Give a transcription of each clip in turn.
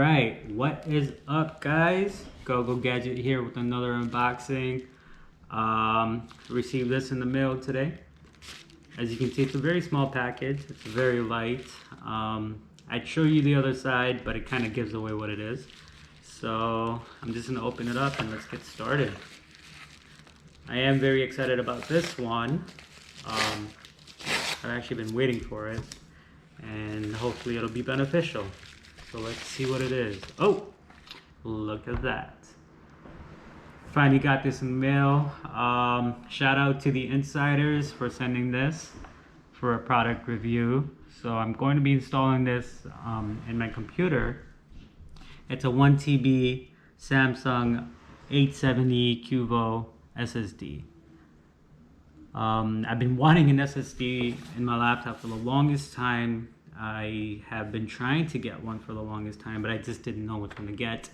right, what is up, guys? Go Gadget here with another unboxing. Received this in the mail today. As you can see, it's a very small package. It's very light. I'd show you the other side, but it kind of gives away what it is. So I'm just gonna open it up and let's get started. I am very excited about this one. I've actually been waiting for it, and hopefully it'll be beneficial. So let's see what it is. Oh, look at that. Finally got this in the mail. Shout out to the insiders for sending this for a product review. So I'm going to be installing this in my computer. It's a 1 TB Samsung 870 QVO SSD. I've been wanting an SSD in my laptop for the longest time. I have been trying to get one for the longest time, but I just didn't know which one to get.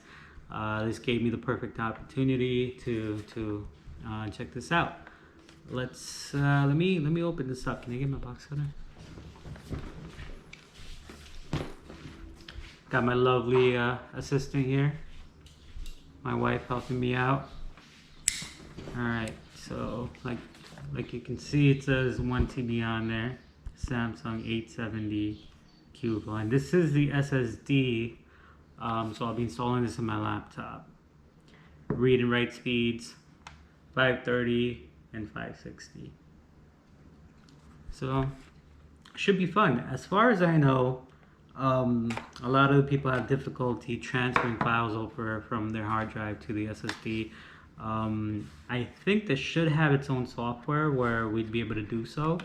This gave me the perfect opportunity to check this out. Let me open this up. Can you get my box cutter? Got my lovely assistant here. My wife helping me out. All right, so like you can see, it says 1 TB on there. Samsung 870 QVO, and this is the SSD. So I'll be installing this in my laptop. Read and write speeds 530 and 560. So should be fun. As far as I know, a lot of people have difficulty transferring files over from their hard drive to the SSD. I think this should have its own software where we'd be able to do so.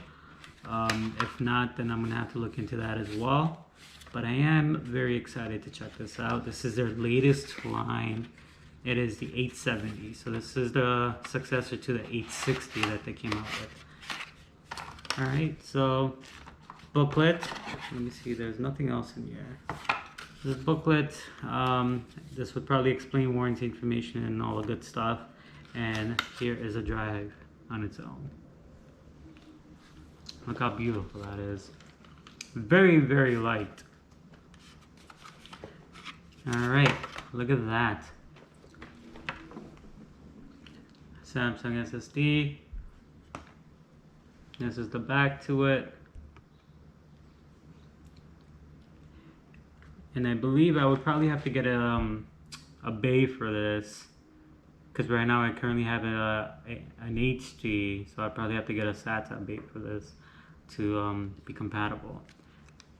If not, then I'm gonna have to look into that as well. But I am very excited to check this out. This is their latest line. It is the 870. So this is the successor to the 860 that they came out with. All right, so booklet. Let me see, there's nothing else in here. This booklet, this would probably explain warranty information and all the good stuff. And here is a drive on its own. Look how beautiful that is. Very, very light. All right, look at that. Samsung SSD. This is the back to it. And I believe I would probably have to get a bay for this, because right now I currently have an HD, so I probably have to get a SATA bay for this to be compatible.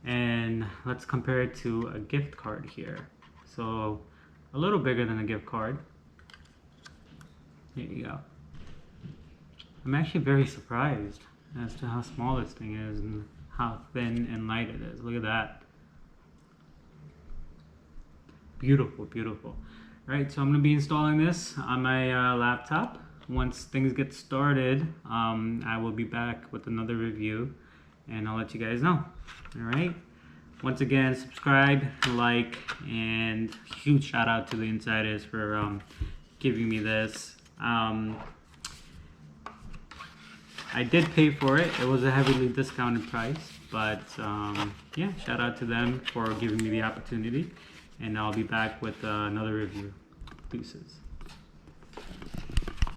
And let's compare it to a gift card here. So a little bigger than a gift card. Here you go. I'm actually very surprised as to how small this thing is and how thin and light it is. Look at that. Beautiful, beautiful. All right, so I'm gonna be installing this on my laptop. Once things get started, I will be back with another review and I'll let you guys know. All right. Once again, subscribe, like, and huge shout out to the insiders for giving me this. I did pay for it. It was a heavily discounted price, but yeah, shout out to them for giving me the opportunity. And I'll be back with another review. Deuces.